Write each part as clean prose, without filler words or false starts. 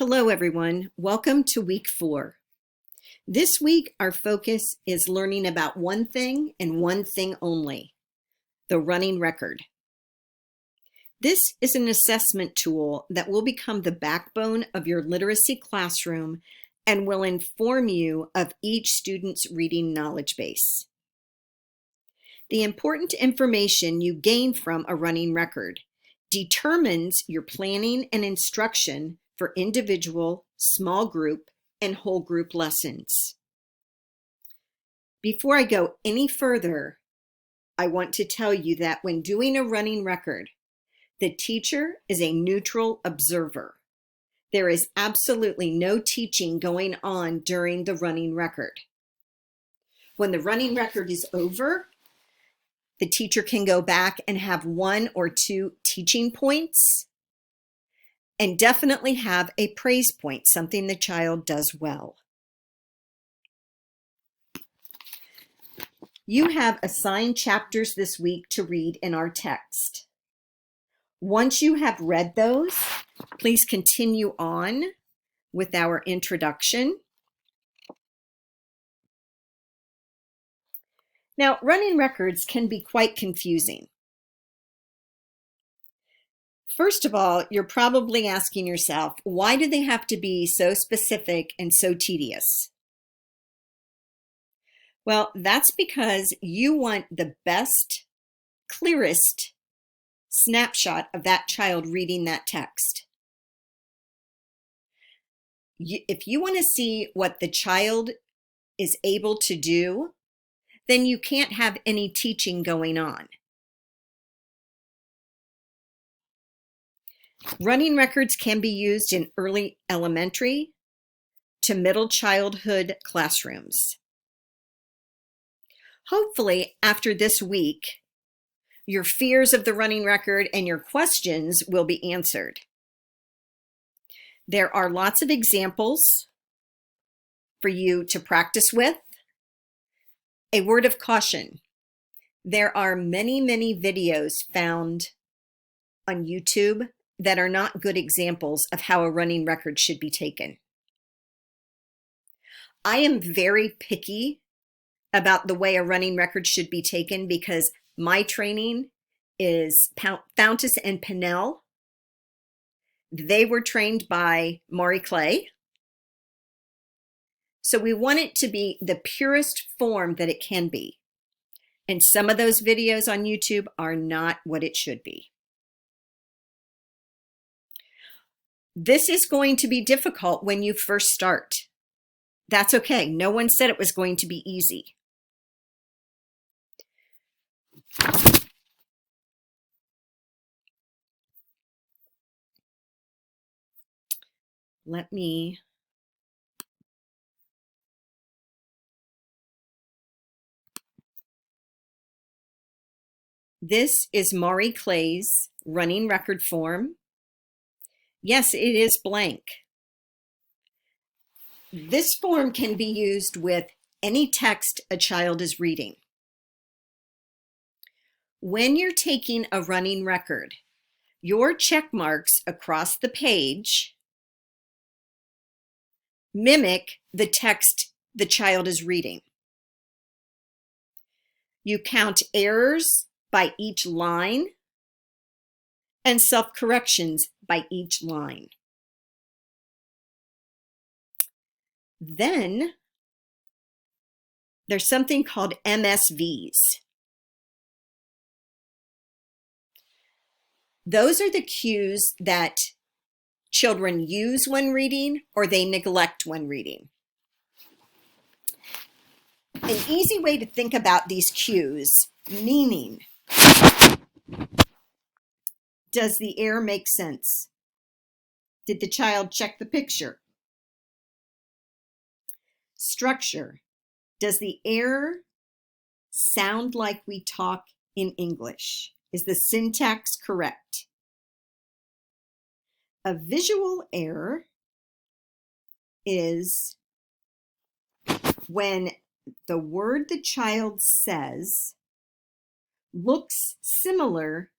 Hello, everyone. Welcome to week 4. This week, our focus is learning about one thing and one thing only, the running record. This is an assessment tool that will become the backbone of your literacy classroom and will inform you of each student's reading knowledge base. The important information you gain from a running record determines your planning and instruction for individual, small group, and whole group lessons. Before I go any further, I want to tell you that when doing a running record, the teacher is a neutral observer. There is absolutely no teaching going on during the running record. When the running record is over, the teacher can go back and have 1 or 2 teaching points and definitely have a praise point, something the child does well. You have assigned chapters this week to read in our text. Once you have read those, please continue on with our introduction. Now, running records can be quite confusing. First of all, you're probably asking yourself, why do they have to be so specific and so tedious? Well, that's because you want the best, clearest snapshot of that child reading that text. If you want to see what the child is able to do, then you can't have any teaching going on. Running records can be used in early elementary to middle childhood classrooms. Hopefully, after this week, your fears of the running record and your questions will be answered. There are lots of examples for you to practice with. A word of caution: there are many videos found on YouTube that are not good examples of how a running record should be taken. I am very picky about the way a running record should be taken because my training is Fountas and Pinnell. They were trained by Marie Clay. So we want it to be the purest form that it can be. And some of those videos on YouTube are not what it should be. This is going to be difficult when you first start. That's okay. No one said it was going to be easy. This is Marie Clay's running record form. Yes, it is blank. This form can be used with any text a child is reading. When you're taking a running record, your check marks across the page mimic the text the child is reading. You count errors by each line and self-corrections by each line. Then there's something called MSVs. Those are the cues that children use when reading or they neglect when reading. An easy way to think about these cues, meaning, does the error make sense? Did the child check the picture? Structure, does the error sound like we talk in English? Is the syntax correct? A visual error is when the word the child says looks similar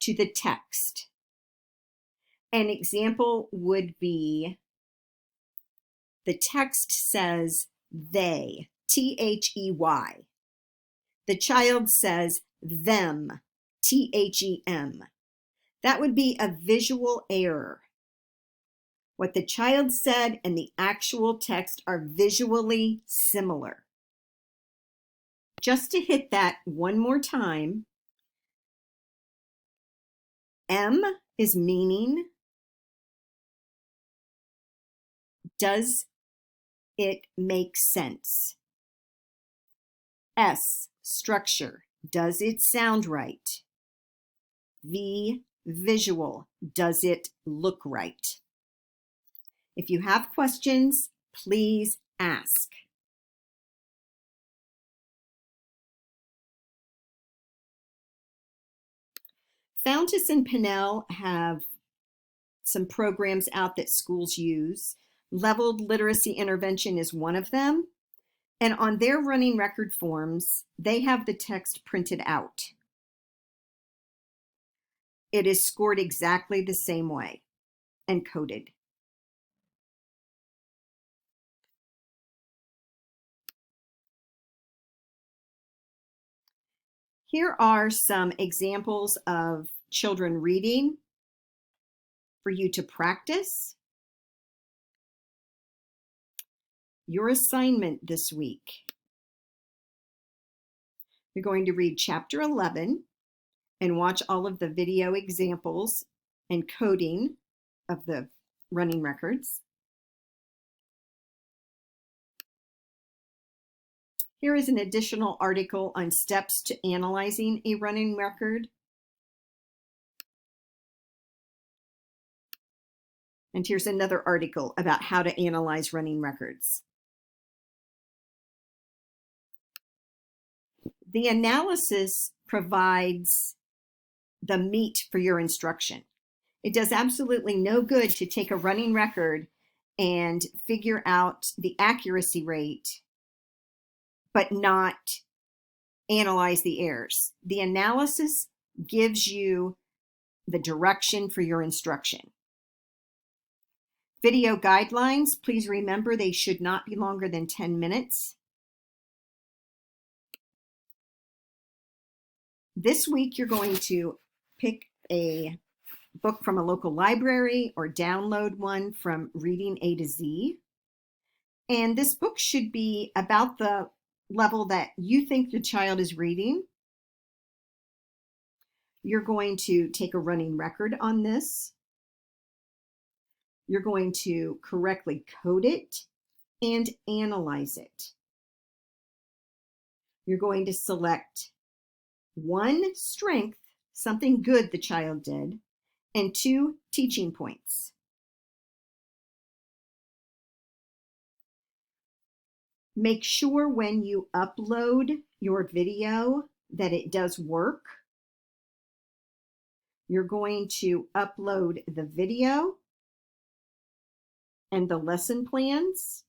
to the text. An example would be the text says they, T-H-E-Y. The child says them, T-H-E-M. That would be a visual error. What the child said and the actual text are visually similar. Just to hit that one more time, M is meaning. Does it make sense? S, structure. Does it sound right? V, visual. Does it look right? If you have questions, please ask. Fountas and Pinnell have some programs out that schools use. Leveled literacy intervention is one of them. And on their running record forms, they have the text printed out. It is scored exactly the same way and coded. Here are some examples of children reading for you to practice. Your assignment this week. You're going to read chapter 11 and watch all of the video examples and coding of the running records. Here is an additional article on steps to analyzing a running record. And here's another article about how to analyze running records. The analysis provides the meat for your instruction. It does absolutely no good to take a running record and figure out the accuracy rate, but not analyze the errors. The analysis gives you the direction for your instruction. Video guidelines, please remember they should not be longer than 10 minutes. This week, you're going to pick a book from a local library or download one from Reading A to Z. And this book should be about the level that you think the child is reading. You're going to take a running record on this. You're going to correctly code it and analyze it. You're going to select 1, strength, something good the child did, and 2, teaching points. Make sure when you upload your video that it does work. You're going to upload the video and the lesson plans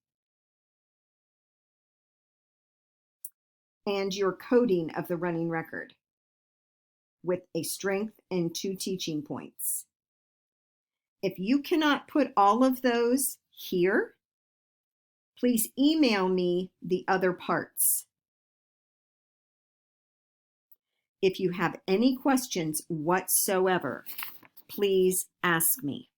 and your coding of the running record with a strength and 2 teaching points. If you cannot put all of those here, please email me the other parts. If you have any questions whatsoever, please ask me.